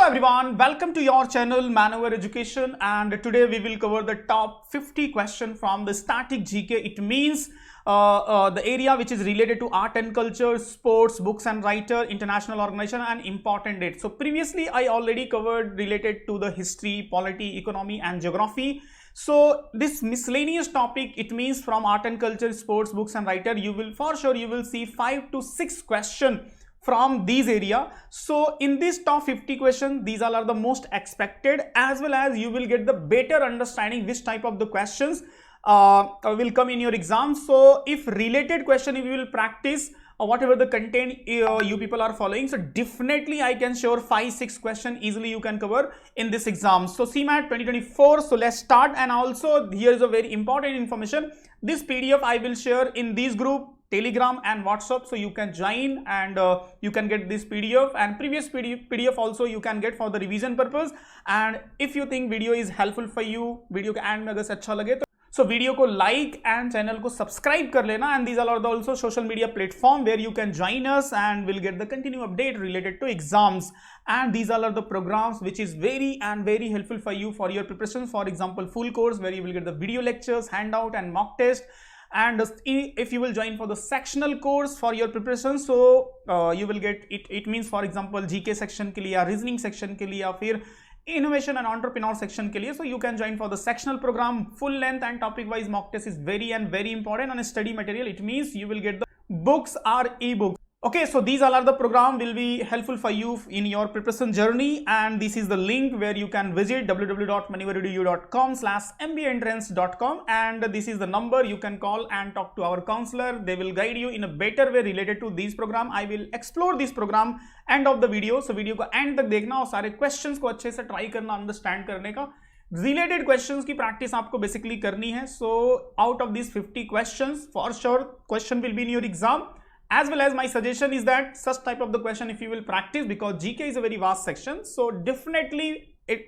everyone, welcome to your channel Manoeuvre Education, and today we will cover the top 50 question from the static GK. It means the area which is related to art and culture, sports, books and writer, international organization and important dates. So previously I already covered related to the history, polity, economy and geography. So this miscellaneous topic, it means from art and culture, sports, books and writer, you will see 5 to 6 questions from these area. So in this top 50 questions, these all are the most expected, as well as you will get the better understanding which type of the questions will come in your exam. So if related question, if you will practice whatever the content you people are following, so definitely I can sure 5-6 question easily you can cover in this exam. So CMAT 2024. So let's start. And also here is a very important information. This PDF I will share in this group, Telegram and WhatsApp, so you can join and you can get this PDF, and previous PDF also you can get for the revision purpose. And if you think video is helpफुल for you, video के and में अगर से अच्छा लगे तो so video को like and channel को subscribe कर लेना. And these are the also social media platform where you can join us and will get the continue update related to exams. And these are the programs which is very helpful for you for your preparation. For example, full course where you will get the video lectures, handout and mock test. And if you will join for the sectional course for your preparation, so you will get it means for example GK section के लिए या reasoning section के लिए या फिर innovation and entrepreneur section के लिए, so you can join for the sectional program. Full length and topic wise mock test is very important. And study material, it means you will get the books or ebooks. Okay, so these all are the program will be helpful for you in your preparation journey. And this is the link where you can visit www.maneuveredu.com/mbaentrance.com, and this is the number you can call and talk to our counselor. They will guide you in a better way related to these program. I will explore this program end of the video, so video को end तक देखना और सारे questions को अच्छे से try करना, understand करने का. Related questions की practice आपको basically करनी है. So out of these 50 questions, for sure question will be in your exam. As well as my suggestion is that such type of the question if you will practice, because GK is a very vast section, so definitely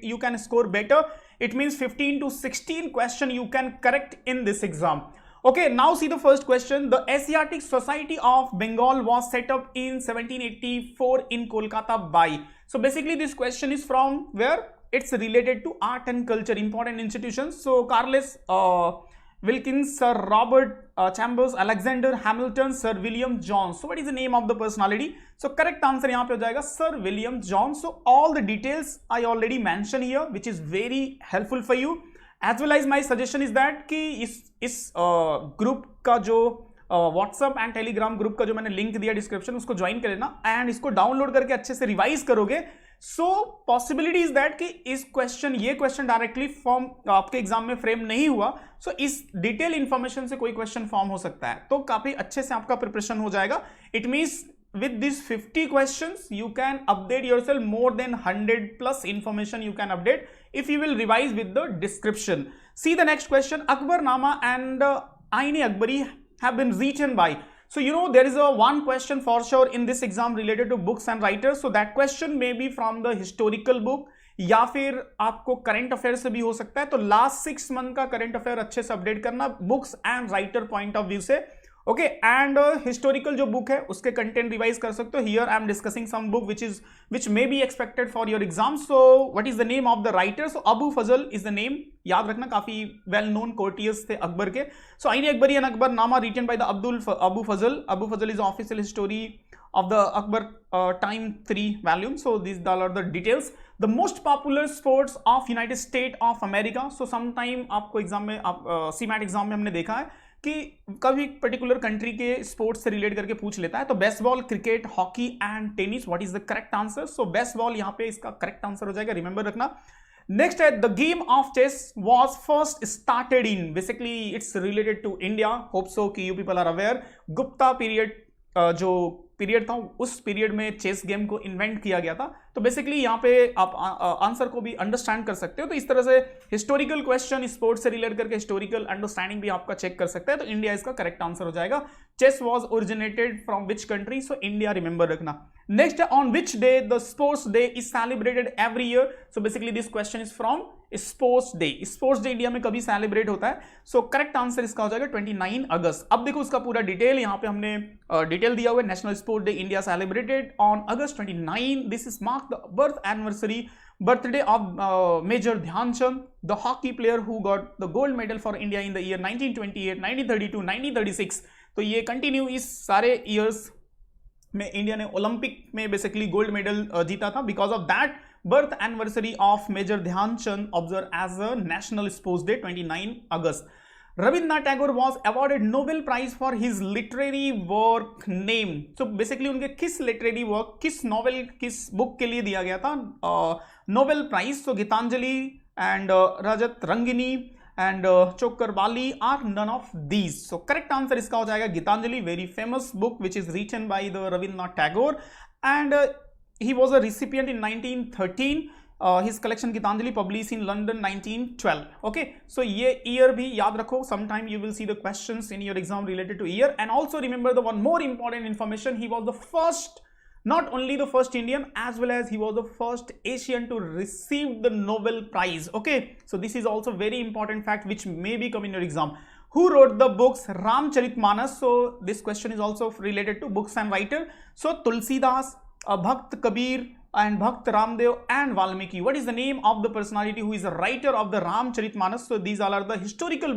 you can score better. It means 15 to 16 question you can correct in this exam. Okay, now see the first question. The Asiatic Society of Bengal was set up in 1784 in Kolkata by. So basically this question is from where? It's related to art and culture, important institutions. So Carles Wilkins, Sir Robert Chambers, Alexander Hamilton, Sir William Jones. So what is the name of the personality? So correct answer यहाँ पे हो जाएगा Sir William Jones. So all the details I already mentioned here, which is very helpful for you. As well as my suggestion is that कि इस group का जो WhatsApp and Telegram group का जो मैंने link दिया description, उसको join कर लेना and इसको download करके अच्छे से revise करोगे. So possibility is that कि इस ये question directly form आपके एग्जाम में फ्रेम नहीं हुआ, so इस डिटेल इंफॉर्मेशन से कोई क्वेश्चन फॉर्म हो सकता है, तो काफी अच्छे से आपका प्रिपरेशन हो जाएगा. It means with these 50 questions you can update yourself more than 100 plus information you can update if you will revise with the description. See the next question. Akbarnama and Ain-e-Akbari have been written by. So you know there is a one question for sure in this exam related to books and writers. So that question may be from the historical book या फिर आपको current affair से भी हो सकता है. तो last 6 month का करंट अफेयर अच्छे से अपडेट करना books and writer point of view से. ओके, एंड हिस्टोरिकल जो बुक है उसके कंटेंट रिवाइज कर सकते हो. Here I am discussing some book which may be expected for your exam. So what is the name of the writer? So Abu Fazl is the name. याद रखना काफी well known courteous थे अकबर के. So Ain-e-Akbari and Akbarnama written by the Abu Fazl. Abu Fazl is the official story of the Akbar time 3 volume. So these are the details. The most popular sports of United States of America. So sometime आपको exam में CMAT exam में हमने देखा है कि कभी particular country के sports से रिलेट करके पूछ लेता है. तो baseball, cricket, hockey and tennis. What is the correct answer? So baseball यहाँ पे इसका करेक्ट आंसर हो जाएगा, रिमेंबर रखना. नेक्स्ट है the game of chess was first started in. Basically it's related to India. Hope so कि you people are aware. Gupta period जो period था उस पीरियड में चेस गेम को इन्वेंट किया गया था. तो बेसिकली यहाँ पे आप आंसर को भी अंडरस्टैंड कर सकते हो. तो इस तरह से हिस्टोरिकल क्वेश्चन स्पोर्ट्स से रिलेट करके हिस्टोरिकल अंडरस्टैंडिंग भी आपका चेक कर सकता है. तो इंडिया इसका करेक्ट आंसर हो जाएगा. Chess was originated from which country? So India, remember रखना. नेक्स्ट है on which day the sports day is celebrated every year. So basically this question is from sports day India में कभी celebrate होता है? सो correct answer इसका हो जाएगा 29 अगस्त। अब देखो उसका पूरा डिटेल, यहाँ पे हमने डिटेल दिया हुआ है। National sports day India celebrated on August 29। This is mark the birthday of Major Dhyan Chand, the hockey player who got the gold medal for India in the year 1928, 1932, 1936। तो ये continue इस सारे years में India ने Olympic में basically gold medal जीता था। Because of that birth anniversary of major Dhyan Chand observe as a national sports day 29 अगस्त। Rabindranath Tagore was awarded Nobel Prize for his literary work name। So basically उनके किस literary work, किस novel, किस book के लिए दिया गया था नोबेल प्राइज? तो Gitanjali and Rajat Rangini and Chokher Bali are none of these. So correct answer इसका हो जाएगा Gitanjali, very famous book which is written by the Rabindranath Tagore and he was a recipient in 1913। his collection Gitanjali published in London 1912। okay, so ये year भी याद रखो, sometime you will see the questions in your exam related to year। and also remember the one more important information, he was the first, not only the first Indian, as well as he was the first Asian to receive the Nobel Prize। okay, so this is also very important fact which may be come in your exam। Who wrote the books Ramcharitmanas? So this question is also related to books and writer। so Tulsidas, Bhakt Kabir and Bhakt Ramdev and Valmiki। what is the name of the personality who is the writer of the Ramcharitmanas? so these all are the historical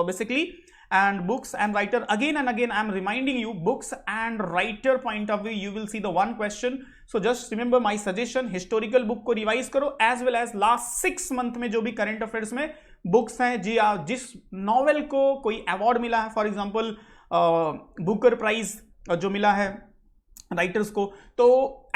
basically and books and writer। again and again I am reminding you, books and writer point of view you will see the one question। so just remember my suggestion, historical book को revise करो as well as last 6 month में जो भी current affairs में books हैं जी, जिस novel को कोई award मिला है, for example बुकर प्राइज जो मिला है राइटर्स को, तो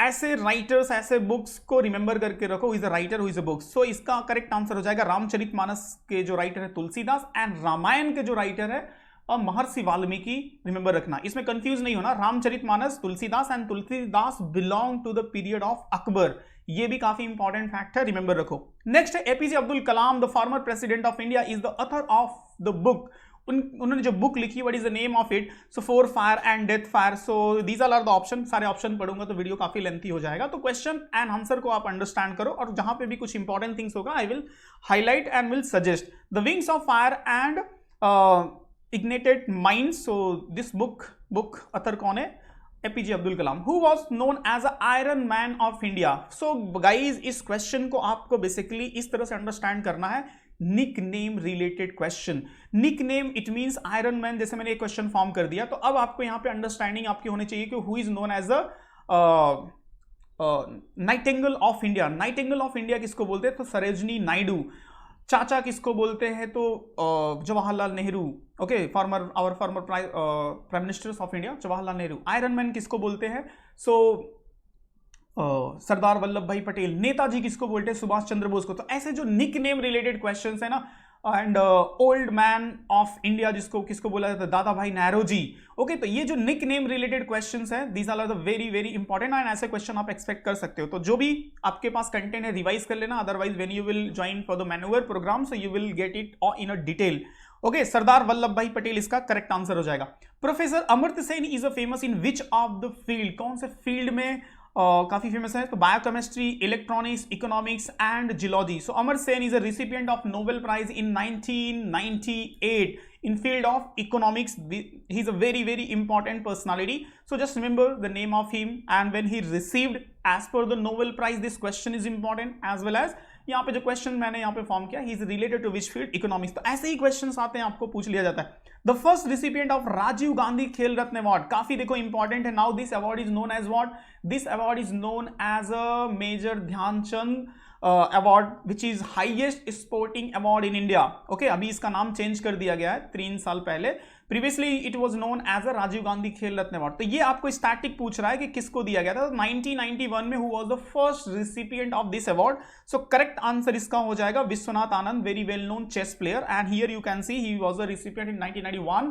ऐसे राइटर्स, ऐसे बुक्स को रिमेंबर करके रखो, is a writer who is a book. So इसका करेक्ट आंसर हो जाएगा रामचरितमानस के जो राइटर है तुलसीदास एंड रामायण के जो राइटर है महर्षि वाल्मीकि। रिमेंबर रखना, इसमें कंफ्यूज नहीं होना, Ramcharitmanas Tulsidas and Tulsidas belong to the period of Akbar. ये भी काफी इंपॉर्टेंट फैक्ट है, रिमेंबर रखो। नेक्स्ट है APJ Abdul Kalam, the former president of India, is the author of the book. उन्होंने जो बुक लिखी, what is the name of it? So for fire and death fire. So these are the option. सारे option पढ़ूंगा तो video काफी lengthy हो जाएगा, तो क्वेश्चन एंड आंसर को आप अंडरस्टैंड करो, और जहां पे भी कुछ इंपॉर्टेंट थिंग्स होगा I will highlight and will suggest. The wings of fire and ignited mind. So this book author कौन है? APJ Abdul Kalam. Who was known as a iron man of India? So guys इस question को आपको basically इस तरह से understand करना है, nick name related question. Nickname it means iron man, जैसे मैंने एक क्वेश्चन फॉर्म कर दिया, तो अब आपको यहां पे अंडरस्टैंडिंग आपकी होनी चाहिए कि who is known as a nightingale of India. Nightingale of India किसको बोलते हैं? तो सरोजिनी नायडू। चाचा किसको बोलते हैं? तो Jawaharlal Nehru. Okay, our former prime ministers of India Jawaharlal Nehru. Iron man किसको बोलते हैं? सो सरदार वल्लभ भाई पटेल। नेताजी किसको बोलते हैं? सुभाष चंद्र बोस को। तो ऐसे जो निक नेम रिलेटेड क्वेश्चंस है ना, and old man of India जिसको किसको बोला जाता है? दादा भाई नौरोजी। ओके, तो ये जो निक नेम रिलेटेड क्वेश्चंस है, these are the very very important, and ऐसे क्वेश्चन आप एक्सपेक्ट कर सकते हो। तो जो भी आपके पास कंटेंट है रिवाइज कर लेना, otherwise when you will join for the manual program so you will get it in a detail. Okay, Sardar Vallabh bhai Patel इसका करेक्ट आंसर हो जाएगा। Professor Amartya Sen is a famous in which of the field? कौन से field में काफी famous है? तो biochemistry, electronics, economics and geology. So Amartya Sen is a recipient of Nobel prize in 1998 in field of economics. He's a very very important personality, so just remember the name of him and when he received as per the Nobel Prize. This question is important as well as यहाँ पे जो question मैंने यहाँ पे form किया, he is related to which field? Economics. तो ऐसे ही questions आते हैं, आपको पूछ लिया जाता है। The first recipient of Rajiv Gandhi Khel Ratna award, काफी देखो इंपॉर्टेंट है। Now this award is known as what? This award is known as a major Dhyan Chand award which is highest sporting award in India. Okay, अभी इसका नाम चेंज कर दिया गया है 3 साल पहले। Previously it was known as a Rajiv Gandhi Khel Ratna award. तो ये आपको स्टैटिक पूछ रहा है कि किसको दिया गया था। तो 1991 में who was the first recipient of this award? So correct answer इसका हो जाएगा Vishwanath Anand, very well known chess player, and here you can see he was the recipient in 1991,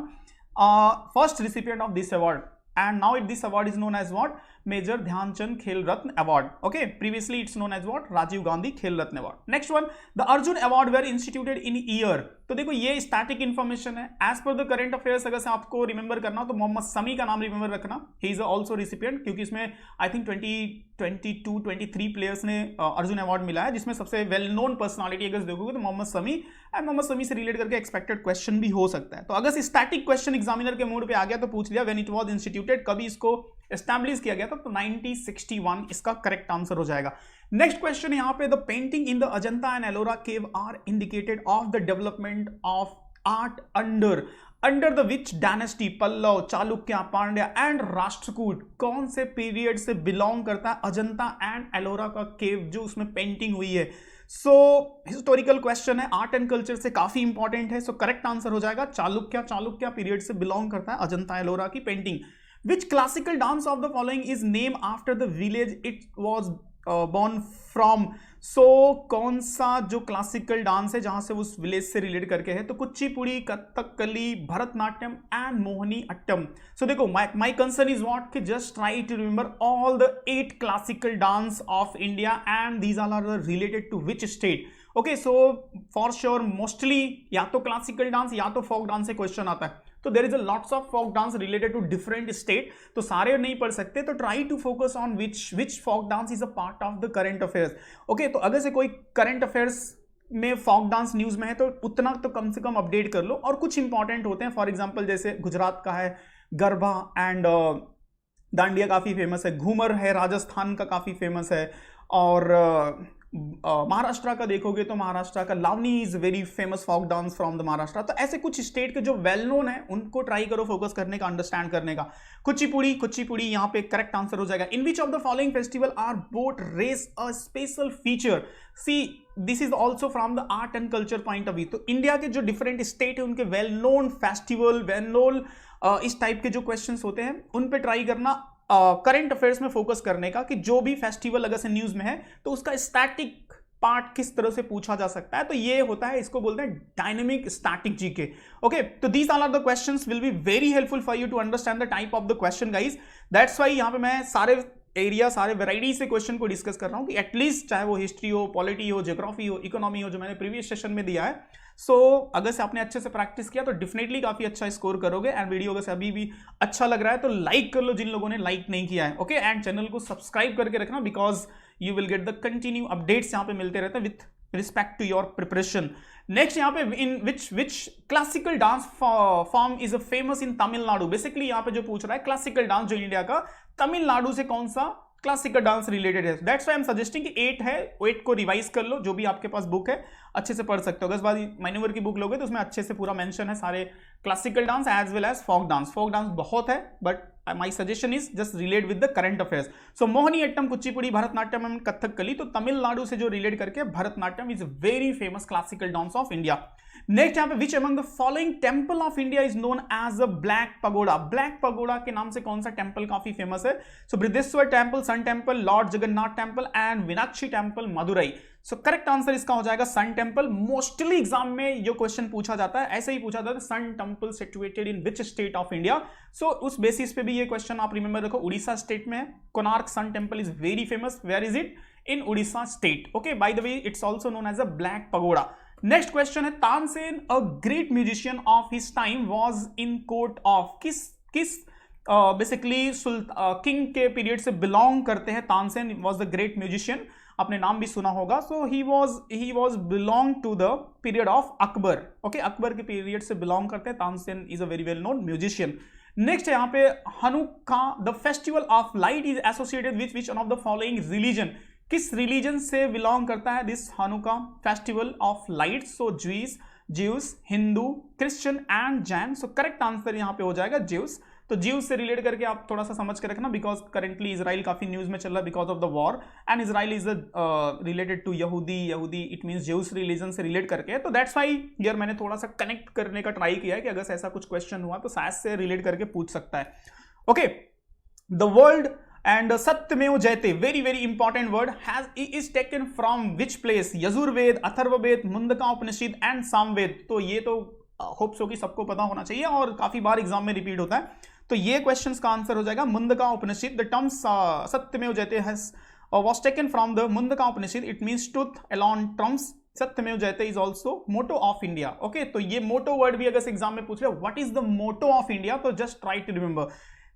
first recipient of this award, and now this award is known as what? Major Dhyanchand Khel Ratna Award. Okay, previously it's known as what? Rajiv Gandhi Khel Ratna Award. Next one, the Arjun Award were instituted in year. तो देखो ये static information है as per the current affairs. अगर से आपको remember करना तो मोहम्मद शमी का नाम रिमेंबर रखना, ही इज ऑल्सो रिसिपिएंट, क्योंकि इसमें आई थिंक 23 प्लेयर्स ने अर्जुन अवार्ड मिला है, जिसमें सबसे वेल नोन पर्सनालिटी अगर देखोगे तो मोहम्मद शमी, एंड मोहम्मद शमी से रिलेट करके एक्सपेक्टेड क्वेश्चन भी हो सकता है। तो अगर स्टैटिक क्वेश्चन एग्जामिनर के मूड पे आ गया तो पूछ लिया व्हेन इट वाज इंस्टीट्यूटेड, कभी इसको एस्टैब्लिश किया गया था, तो 1961 इसका करेक्ट आंसर हो जाएगा। नेक्स्ट क्वेश्चन यहाँ पे, the painting in the Ajanta and Ellora cave are indicated of the development of art under the which dynasty, Pallava, Chalukya, Pandya and Rashtrakuta, कौन से पीरियड से बिलोंग करता है अजंता एंड एलोरा का केव जो उसमें पेंटिंग हुई है। सो हिस्टोरिकल क्वेश्चन है, आर्ट एंड कल्चर से काफी इंपॉर्टेंट है। सो करेक्ट आंसर हो जाएगा चालुक्य पीरियड से बिलोंग करता है अजंता एलोरा की painting. Which classical dance of the following is name after the village it was born from। सो कौन सा जो क्लासिकल डांस है जहां से उस विलेज से रिलेट करके है, तो Kuchipudi, Kathakali, Bharatanatyam and Mohiniyattam. So देखो माय कंसर्न इज व्हाट कि just try to remember all the 8 classical dance of India and these all are related to which state. Okay, so for sure mostly या तो classical dance या तो folk dance से question आता है, तो there is a lots of folk dance related to different state, तो सारे नहीं पढ़ सकते, तो try to focus on which folk dance is a part of the current affairs. Okay, तो अगर से कोई करंट अफेयर्स में फोक डांस न्यूज में है तो उतना तो कम से कम अपडेट कर लो, और कुछ इंपॉर्टेंट होते हैं, फॉर एग्जांपल जैसे गुजरात का है गरबा एंड दांडिया काफी फेमस है, घूमर है राजस्थान का काफी फेमस है, और महाराष्ट्र का देखोगे तो महाराष्ट्र का Lavani is very famous folk dance from the Maharashtra. तो ऐसे कुछ स्टेट के जो वेल नोन है उनको ट्राई करो फोकस करने का, अंडरस्टैंड करने का। कुचिपुड़ी यहाँ पे करेक्ट आंसर हो जाएगा। In which of the following festival are boat race a special feature. See this is also from the art and culture point of view. तो इंडिया के जो डिफरेंट स्टेट है उनके well known festival, well known इस type के जो question होते हैं उन पे ट्राई करना, करंट अफेयर्स में फोकस करने का, कि जो भी फेस्टिवल अगर से न्यूज में है तो उसका स्टैटिक पार्ट किस तरह से पूछा जा सकता है। तो ये होता है, इसको बोलते हैं डायनेमिक स्टैटिक जीके। ओके, तो these all are the questions will be very helpful for you to understand the type of the question guys. That's why यहाँ पे मैं सारे एरिया, सारे वेराइटी से क्वेश्चन को डिस्कस कर रहा हूँ कि एटलीस्ट चाहे वो हिस्ट्री हो, पॉलिटी हो, ज्योग्राफी हो, इकोनॉमी हो, जो मैंने प्रीवियस सेशन में दिया है। सो अगर से आपने अच्छे से प्रैक्टिस किया तो डेफिनेटली काफी अच्छा स्कोर करोगे। एंड वीडियो अगर से अभी भी अच्छा लग रहा है तो लाइक कर लो जिन लोगों ने लाइक नहीं किया है। ओके, एंड चैनल को सब्सक्राइब करके रखना, because you will get the continue updates यहाँ पे मिलते रहते हैं with respect to your preparation. Next यहाँ पे in which classical dance form is famous in Tamil Nadu. Basically यहाँ पे जो पूछ रहा है क्लासिकल डांस जो इंडिया का, तमिलनाडु से कौन सा क्लासिकल डांस रिलेटेड है। That's why I am suggesting कि 8 है, 8 को रिवाइज कर लो, जो भी आपके पास बुक है अच्छे से पढ़ सकते हो। अगर बाद मैन्यूवर की बुक लोगे तो उसमें अच्छे से पूरा मेंशन है सारे classical dance as well as folk dance. Folk dance बहुत है, but my suggestion is just relate with the current affairs. So Mohini Attam, Kuchipudi, Bharatanatyam and Kathakali, तो तमिलनाडु से जो रिलेट करके Bharatanatyam is very famous classical dance of India. Next यहाँ पे which among the following temple of India is known as a black pagoda. Black pagoda के नाम से कौन सा टेम्पल काफी फेमस है? So Brihadeshwara temple, sun temple, lord Jagannath temple and Meenakshi temple Madurai. So correct answer इसका हो जाएगा सन टेम्पल। मोस्टली एग्जाम में जो क्वेश्चन पूछा जाता है ऐसे ही पूछा जाता है, sun temple situated in which state of India. So उस बेसिस पे भी ये क्वेश्चन आप रिमेंबर रखो, उड़ीसा स्टेट में है। Konark sun temple is very famous. Where is it? In Orissa state. Okay, by the way it's also known as a black pagoda. Next question है, Tansen a great musician of his time was in court of. किस basically king के period से belong करते हैं Tansen? Was the great musician, आपने नाम भी सुना होगा। So he was belong to the period of Akbar. Okay, Akbar के पीरियड से बिलोंग करते हैं। Tansen is a very well known musician. Next यहाँ पे Hanukkah, the festival of light is associated with which one of the following religion. किस religion से belong करता है this Hanukkah festival of light? So juice, Hindu, Christian and Jain. So correct answer यहाँ पे हो जाएगा ज्यूस। तो ज्यूस से रिलेट करके आप थोड़ा सा समझ के रखना, बिकॉज करेंटली इजराइल काफी न्यूज में चल रहा है because of the war, and Israel is related to यहूदी, इट मींस ज्यूस रिलीजन से रिलेट करके। तो दैट्स व्हाई हियर मैंने थोड़ा सा कनेक्ट करने का ट्राई किया है कि अगर ऐसा कुछ क्वेश्चन हुआ तो शायद से रिलेट करके पूछ सकता है। Okay, the world and satyameva jayate, very very important word, is taken from which place? Yajurveda, Atharvaveda, Mundka Upanishad and Samaveda. तो ये तो होप सो कि सबको पता होना चाहिए और काफी बार एग्जाम में रिपीट होता है। तो ये क्वेश्चंस का आंसर हो जाएगा मुंडका उपनिषद। द टर्म सत्यमेव जयते was taken from the Mundaka Upanishad. It means truth alone trumps Satyamev Jayate is also motto of India. Okay, तो ये मोटो वर्ड भी अगर एग्जाम में पूछ रहे what is the motto of India, तो just try to remember.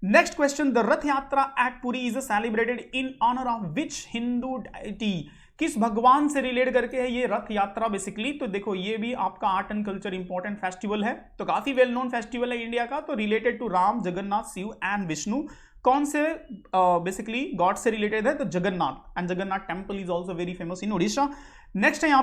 Next question, the Rath Yatra at Puri is celebrated in honour of which Hindu deity, किस भगवान से रिलेट करके है ये रथ यात्रा बेसिकली। तो देखो ये भी आपका art and culture important festival है, तो काफी वेल नोन फेस्टिवल है इंडिया का, तो related to Ram, Jagannath, Shiv and Vishnu. कौन से बेसिकली गॉड से रिलेटेड है, तो Jagannath, and Jagannath temple is also very famous in Orissa. Next है यहाँ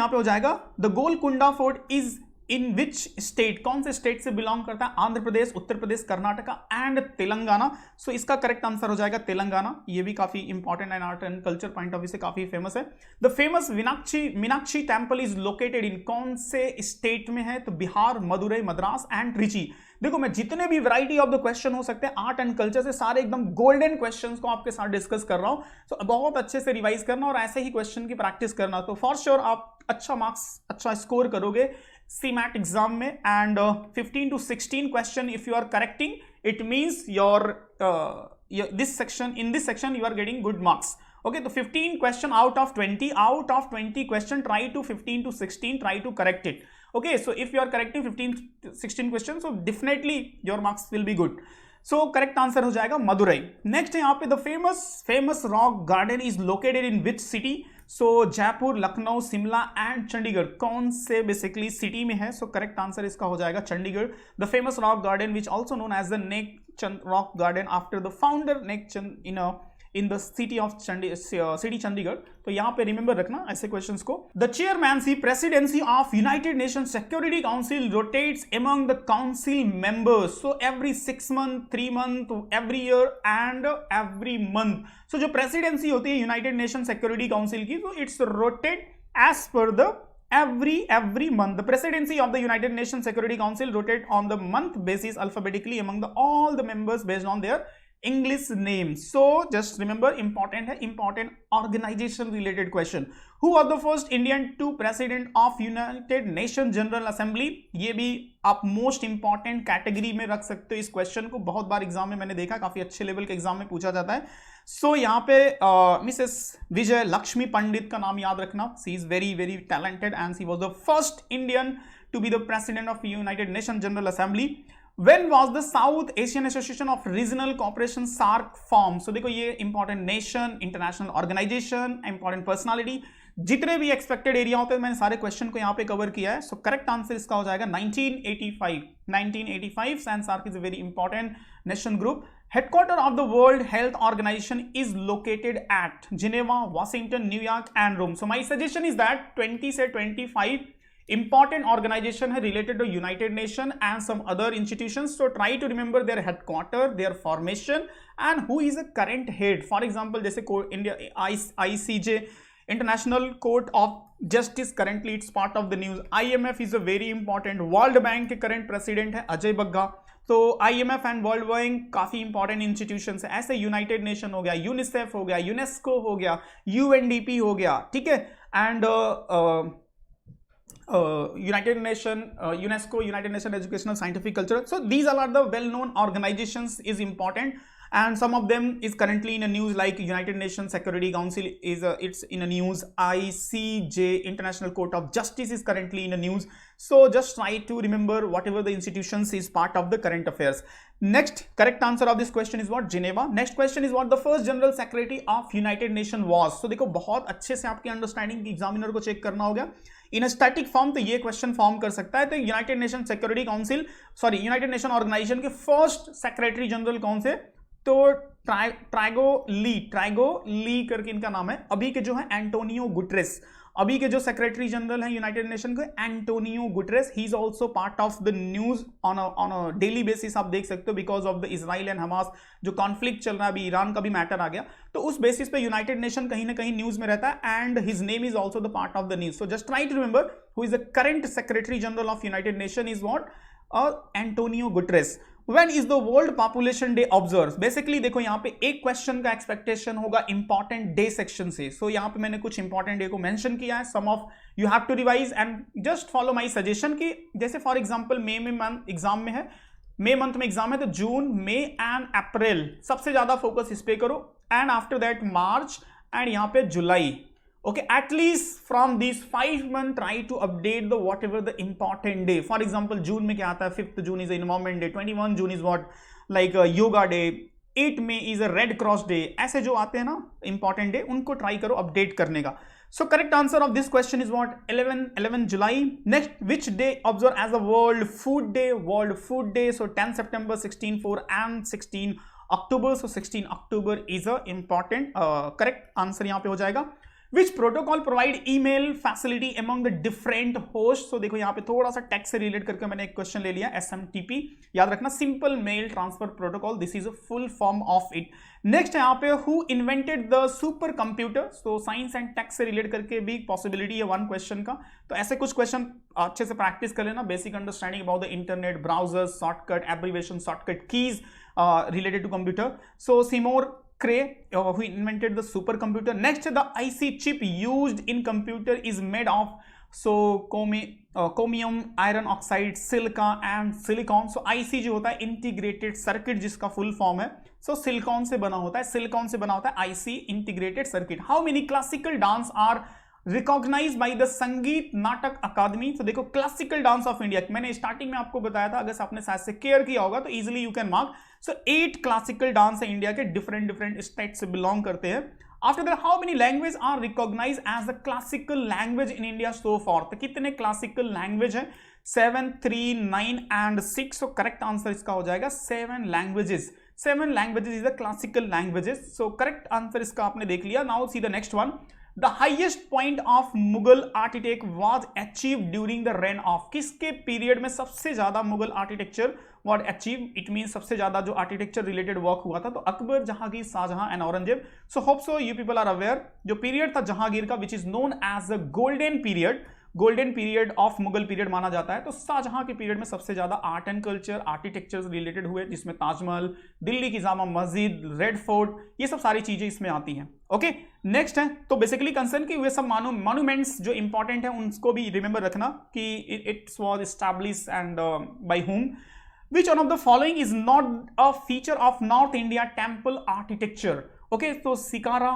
पे हो जाएगा the Golconda fort is in which state, कौन से स्टेट से बिलोंग करता है, आंध्र प्रदेश, उत्तर प्रदेश, कर्नाटका एंड तेलंगाना। सो इसका करेक्ट आंसर हो जाएगा तेलंगाना। ये भी काफी important and art and culture point of view से काफी फेमस है। The famous Meenakshi temple is located in, कौन से स्टेट में है, तो बिहार, मदुरई, मद्रास एंड ट्रिची। देखो मैं जितने भी वैरायटी ऑफ द क्वेश्चन हो सकते हैं आर्ट एंड कल्चर से, सारे एकदम गोल्डन क्वेश्चंस को आपके साथ डिस्कस कर रहा हूं, तो बहुत अच्छे से रिवाइज करना और ऐसे ही क्वेश्चन की प्रैक्टिस करना, तो फॉर श्योर आप अच्छा मार्क्स, अच्छा स्कोर करोगे CMAT एग्जाम में। And 15 to 16 question if you are correcting, it means your this section, in this section you are getting good marks. Okay, so 15 question out of 20 question, try to 15 to 16 try to correct it. Okay, so if you are correcting 15 16 questions, so definitely your marks will be good. So correct answer हो जाएगा Madurai. Next है यहाँ पे the famous rock garden is located in which city, so Jaipur, Lucknow, Shimla and Chandigarh, कौन से basically city में है, सो correct answer इसका हो जाएगा Chandigarh. The famous rock garden which also known as the Nek Chand rock garden after the founder Nek Chand in the city of city Chandigarh. तो यहाँ पे रिमेंबर रखना ऐसे क्वेश्चंस को। The chairmanship presidency of United Nation Security Council rotates among the council members, so every 6 month, 3 month, every year and every month. So जो presidency होती है United Nation Security council की, तो it's rotate as per the every month. The presidency of the United Nations Security Council rotate on the month basis alphabetically among all the members based on their English name. So just remember, important है, important organization related question. Who was the first Indian to president of United Nations General Assembly? ये भी आप most important category में रख सकते हो इस question को, बहुत बार एग्जाम में मैंने देखा, काफी अच्छे लेवल के एग्जाम में पूछा जाता है। सो यहाँ पे मिसेस विजय लक्ष्मी पंडित का नाम याद रखना, she is very very talented and she was the first Indian to be the president of United Nation General Assembly. When was the South Asian Association of Regional Cooperation SAARC formed? So देखो ये important nation, international organization, important personality, जितने भी expected area होते हैं मैंने सारे question को यहाँ पे कवर किया है। सो करेक्ट आंसर इसका हो जाएगा 1985 and SAARC is a very important nation group. Headquarter of the world health organization is located at Geneva, Washington, New York and Rome. So my suggestion is that 20 से 25 important organization है related to United Nation and some other institutions, so try to remember their headquarter, their formation and who is the current head. For example, जैसे India ICJ, International Court of Justice, currently it's part of the news. IMF is a very important, World Bank के current president है अजय बग्गा। तो IMF and world bank काफी important institutions है, ऐसे United nation हो गया, UNICEF हो गया, यूनेस्को हो गया, UNDP हो गया, ठीक है, and United Nation, UNESCO, United Nation Educational Scientific Culture. So these all are the well-known organizations is important, and some of them is currently in a news, like United Nations Security Council is it's in a news. ICJ, International Court of Justice, is currently in a news. So just try to remember whatever the institutions is part of the current affairs. Next correct answer of this question is what? Geneva. Next question is what the first General Secretary of United Nations was. So देखो बहुत अच्छे से आपकी understanding examiner को check करना होगा। इन static form तो ये क्वेश्चन फॉर्म कर सकता है, तो United Nation Security Council United Nation Organization के फर्स्ट सेक्रेटरी जनरल कौन से? तो ट्राइगो ली करके इनका नाम है। अभी के जो है एंटोनियो गुटरेस, अभी के जो सेक्रेटरी जनरल है यूनाइटेड नेशन के, Antonio Guterres, he is also part of the news on a daily basis, आप देख सकते हो, because of the Israel and Hamas जो कॉन्फ्लिक्ट चल रहा है, अभी ईरान का भी मैटर आ गया, तो उस बेसिस पे यूनाइटेड नेशन कहीं ना कहीं न्यूज में रहता है, and his name is also the part of the news. So just try to remember who is the current secretary general of United Nation is what? Antonio Guterres. When is the World Population Day observed? Basically देखो यहाँ पे एक question का expectation होगा important day section से, सो यहाँ पे मैंने कुछ इंपॉर्टेंट डे को मेंशन किया है, some of you have to revise and just follow my suggestion की, जैसे फॉर एग्जांपल मे में एग्जाम में है, मे मंथ में एग्जाम है, तो जून, मे एंड अप्रैल सबसे ज्यादा फोकस इस पे करो, and after that March and यहाँ पे जुलाई, Okay, at least from these 5 months try to update the whatever the important day. For example, June में क्या आता है, 5th June is a environment day, 21 June is what like a yoga day, 8 May is a Red Cross day. ऐसे जो आते हैं ना important day, उनको try करो update करने का. So correct answer of this question is what? 11 July. Next, which day observed as a World Food Day? World Food Day. So 10 September, 16/4 and 16 October. So 16 October is a important correct answer यहाँ पे हो जाएगा. Which protocol provide email facility among the different hosts? So देखो यहाँ पे थोड़ा सा text से रिलेट करके मैंने एक क्वेश्चन ले लिया, SMTP याद रखना, simple mail transfer protocol, this is a full form of it. Next है यहाँ पे who invented the super computer. तो साइंस एंड टेक्स्ट से रिलेट करके भी पॉसिबिलिटी है वन क्वेश्चन का, तो ऐसे कुछ क्वेश्चन अच्छे से प्रैक्टिस कर लेना. Basic understanding about the internet, browsers, shortcut, abbreviation, shortcut keys related to computer. So Seymour Cray, who invented the supercomputer. Next, the IC chip used in computer is made of so chromium, iron oxide, silica and silicon. So IC जो होता है integrated circuit, जिसका full form है, so silicon से बना होता है, silicon से बना होता है IC integrated circuit. How many classical dance are recognise by the Sangeet Natak Akademi. तो देखो क्लासिकल डांस ऑफ इंडिया, मैंने स्टार्टिंग में आपको बताया था, अगर आपने शायद से केयर किया होगा तो easily you can mark. So 8 classical dance है इंडिया के, डिफरेंट स्टेट से बिलोंग करते हैं. After that how many language are recognise as a classical language in India so far. तो कितने क्लासिकल लैंग्वेज है? 7, 3, 9 एंड 6. सो करेक्ट आंसर इसका हो जाएगा 7 languages. 7 languages is the classical languages. So correct answer इसका आपने देख लिया. Now see the next one. The highest point of Mughal architect was achieved during the reign of. किसके period में सबसे ज्यादा Mughal architecture was achieved? It means सबसे ज्यादा जो आर्किटेक्चर रिलेटेड वर्क हुआ था, तो Akbar, Jahangir, Shahjahan and Aurangzeb. So hope so you people are aware. जो पीरियड था जहांगीर का, which is known as the golden period of Mughal period माना जाता है. तो शाहजहां के पीरियड में सबसे ज्यादा art and culture, architecture related हुए, जिसमें ताजमहल, दिल्ली की जामा मस्जिद, रेड फोर्ट, ये सब सारी चीजें इसमें आती हैं. ओके, नेक्स्ट है तो बेसिकली कंसर्न कि वे सब मॉन्यूमेंट्स जो इंपॉर्टेंट है उनको भी रिमेंबर रखना कि it's was establish and by whom. Which one of the following is not a feature of North India temple architecture? Okay, so Sikara,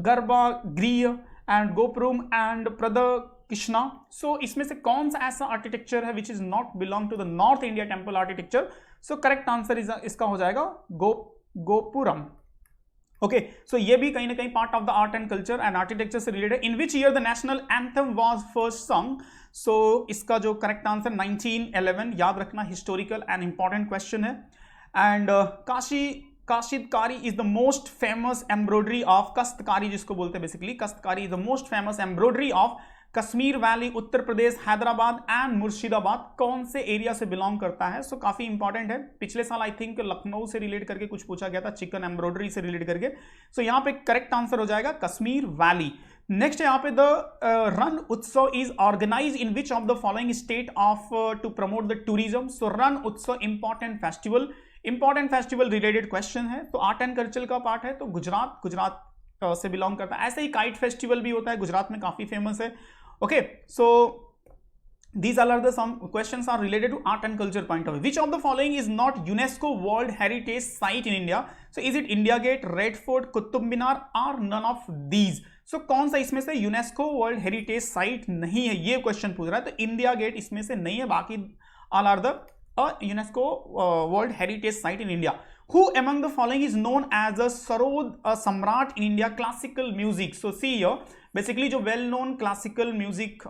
Garba, Griya and Gopuram and Pradakshina. So इसमें से कौन सा ऐसा architecture है which is not belong to the North India temple architecture? So correct answer is इसका हो जाएगा gopuram. Okay, सो ये भी कहीं ना कहीं part of the art and culture and architecture से related. In which year the national anthem was first song? So इसका जो करेक्ट आंसर 1911. याद रखना, हिस्टोरिकल एंड इंपॉर्टेंट क्वेश्चन है. And kashidakari is the most famous embroidery of, kastakari जिसको बोलते हैं basically, kastakari is the most famous embroidery of Kashmir valley, Uttar Pradesh, Hyderabad and Murshidabad. कौन से एरिया से बिलोंग करता है? सो काफी इंपॉर्टेंट है. पिछले साल आई थिंक लखनऊ से रिलेट करके कुछ पूछा गया था, चिकन एम्ब्रॉयडरी से रिलेट करके. सो यहाँ पे करेक्ट आंसर हो जाएगा कश्मीर वैली. नेक्स्ट यहाँ पे the Rann Utsav is organise in which of the following state of to promote the tourism. So Rann Utsav important festival related question है. तो आर्ट एंड कल्चर का पार्ट है, तो गुजरात से बिलोंग करता है. ऐसे ही काइट फेस्टिवल भी होता है, गुजरात में काफी फेमस है. Okay, so these all are the some questions are related to art and culture point of view. Which of the following is not UNESCO World Heritage Site in India? So is it India Gate, Red Fort, Qutub Minar or none of these? So कौन सा इसमें से UNESCO world heritage site नहीं है, ये question पूछ रहा है. तो इंडिया गेट इसमें से नहीं है, बाकी all are the UNESCO world heritage site in India. Who among the following is known as a Sarod Samrat in India classical music? So see here, basically जो well known classical music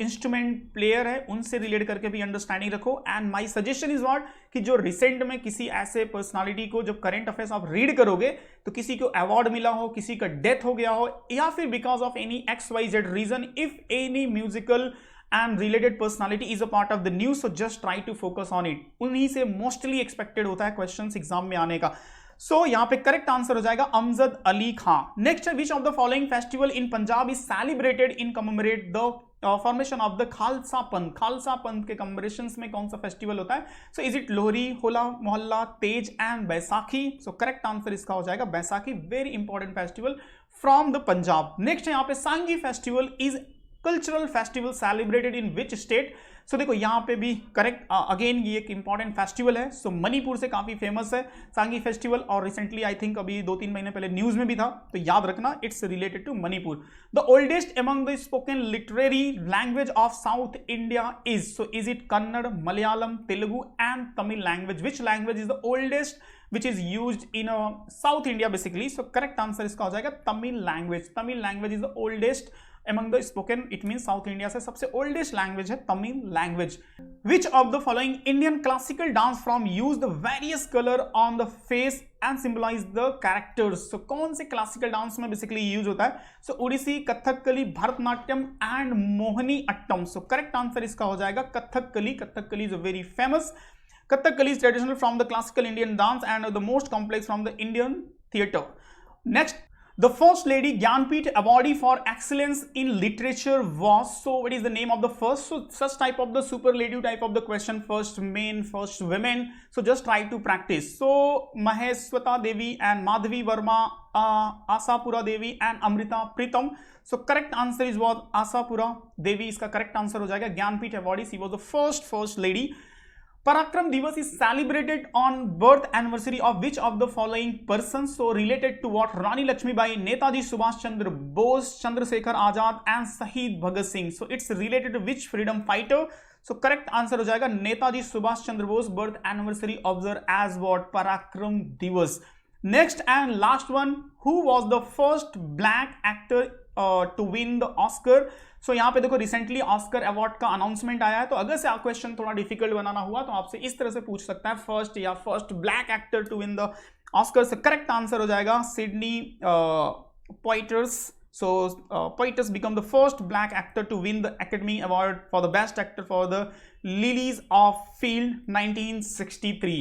instrument player है उनसे relate करके भी understanding रखो. And my suggestion is what कि जो recent में किसी ऐसे पर्सनालिटी को जब करंट अफेयर्स आप रीड करोगे तो किसी को अवार्ड मिला हो, किसी का डेथ हो गया हो, या फिर because of any XYZ reason, if any musical and related personality is a part of the news, so just try to focus on it. उन्हीं से मोस्टली एक्सपेक्टेड होता है क्वेश्चन एग्जाम में आने का. सो यहाँ पे करेक्ट आंसर हो जाएगा अमजद अली खां. नेक्स्ट है, विच of the following festival in Punjab is celebrated in commemorate the formation of the Khalsa पंथ? खालसा पंथ के कमेमोरेशन में कौन सा फेस्टिवल होता है? सो is it Lohri, Hola Mohalla, Teej and Baisakhi? So correct answer इसका हो जाएगा Baisakhi. Very important festival from the Punjab. Next है यहाँ पे Sangai festival is cultural festival celebrated in which state. So देखो यहाँ पे भी करेक्ट, अगेन ये एक इंपॉर्टेंट फेस्टिवल है। सो मणिपुर से काफी फेमस है सांगी फेस्टिवल, और रिसेंटली आई थिंक अभी 2-3 महीने पहले न्यूज में भी था, तो याद रखना it's related to Manipur. The oldest among the spoken literary language of south India is, so is it Kannada, Malayalam, Telugu and Tamil language? Which language is the oldest which is used in South India basically? So correct answer इसका हो जाएगा Tamil language. Tamil language is the oldest among the spoken, it means South India से सबसे oldest language है Tamil language. Which of the following Indian classical dance form use the various color on the face and symbolize the characters? So कौन से classical dance में basically use होता है? So Odissi, Kathakali, Bharatanatyam and Mohini Attam. So correct answer इसका हो जाएगा Kathakali. Kathakali is a very famous, Kathakali is traditional from the classical Indian dance and the most complex from the Indian theatre. Next, the first lady Gyanpith awardee for excellence in literature was, so what is the name of the first? So such type of the superlative type of the question, first men, first women, so just try to practice. So Maheswata Devi and Madhavi Verma, Asapura Devi and Amrita Pritam. So correct answer is was Asapura Devi, इसका correct answer हो जाएगा। Gyanpith awardee, she was the first lady. Parakram Divas is celebrated on birth anniversary of which of the following persons? So related to what? Rani Lakshmibai, Netaji Subhash Chandra Bose, Chandrasekhar Azad and Shahid Bhagat Singh. So it's related to which freedom fighter? So correct answer हो जाएगा Netaji Subhash Chandra Bose, birth anniversary observed as what? Parakram Divas. Next and last one, who was the first black actor to win the Oscar? सो यहाँ पे देखो recently Oscar award का announcement आया है, तो अगर से आप क्वेश्चन थोड़ा डिफिकल्ट बनाना हुआ तो आपसे इस तरह से पूछ सकता है, फर्स्ट या first black actor to win the Oscar. So correct answer हो जाएगा Sidney Poitier's. So Poitier's become the first black actor to win the academy award for the best actor for the lilies of field 1963।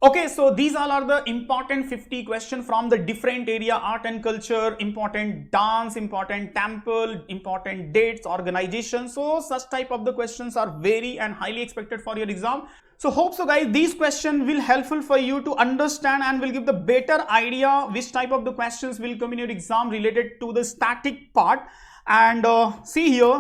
Okay, so these all are the important 50 questions from the different area, art and culture, important dance, important temple, important dates, organization. So such type of the questions are very and highly expected for your exam. So hope so guys, these questions will helpful for you to understand and will give the better idea which type of the questions will come in your exam related to the static part. And see here,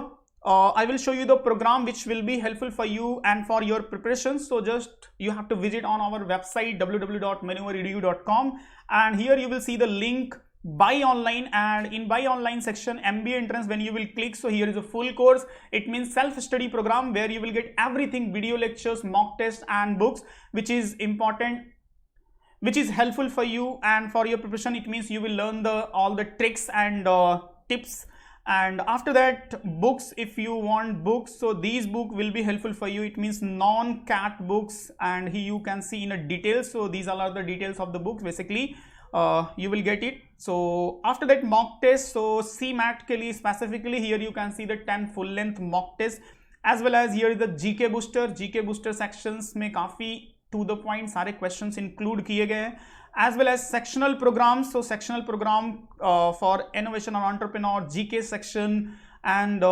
I will show you the program which will be helpful for you and for your preparation. So just you have to visit on our website www.manuoredu.com, and here you will see the link buy online, and in buy online section MBA entrance, when you will click, so here is a full course. It means self-study program where you will get everything, video lectures, mock tests and books, which is important, which is helpful for you and for your preparation. It means you will learn all the tricks and tips. And after that, books, if you want books, so these book will be helpful for you. It means non-cat books, and here you can see in a detail. So these all are the details of the books basically. You will get it. So after that, mock test. So CMAT के लिए specifically here you can see the 10 full length mock test, as well as here is the GK booster. GK booster sections में काफी to the point सारे questions include किए गए हैं, as well as sectional programs. So sectional program for innovation or entrepreneur, GK section, and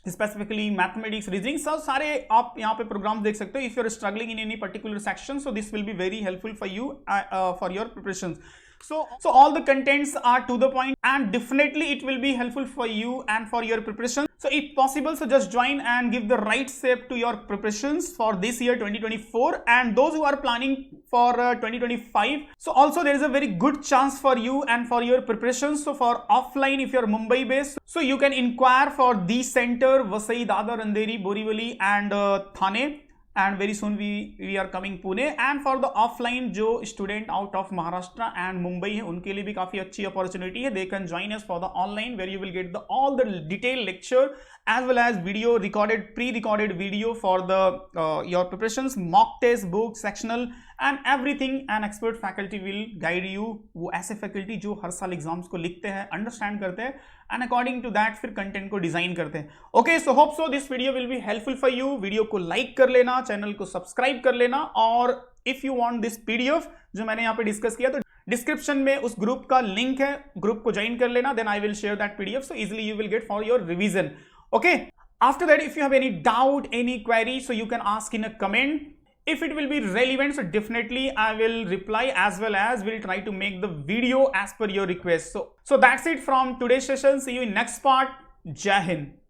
specifically mathematics, reasoning. So सारे आप यहाँ पे programs देख सकते हो. If you are struggling in any particular section, so this will be very helpful for you for your preparations. So all the contents are to the point, and definitely it will be helpful for you and for your preparation. So if possible, so just join and give the right shape to your preparations for this year 2024, and those who are planning for 2025. So also there is a very good chance for you and for your preparations. So for offline, if you are Mumbai based, so you can inquire for the center, Vasai, Dadar, Andheri, Borivali and Thane. And very soon we are coming Pune. And for the offline, जो student out of Maharashtra and Mumbai है, उनके लिए भी काफी अच्छी opportunity है. They can join us for the online, where you will get all the detailed lecture as well as video recorded, pre-recorded video for the your preparations, mock test, book, sectional and everything. And expert faculty will guide you. वो ऐसे faculty जो हर साल exams को लिखते हैं, understand करते हैं, and according to that फिर content को design करते हैं. Okay, so hope so this video will be helpful for you. Video को like कर लेना, चैनल को सब्सक्राइब कर लेना, और if you want this PDF जो मैंने यहाँ पे डिस्कस किया, तो डिस्क्रिप्शन में उस ग्रुप का लिंक है, ग्रुप को ज्वाइन कर लेना. Then I will share that PDF, so easily you will get for your revision. Okay, after that if you have any doubt, any query, so you can ask in a comment. if it will be relevant, so definitely I will reply, as well as we'll try to make the video as per your request. So that's it from today's session. See you in next part. Jai Hind.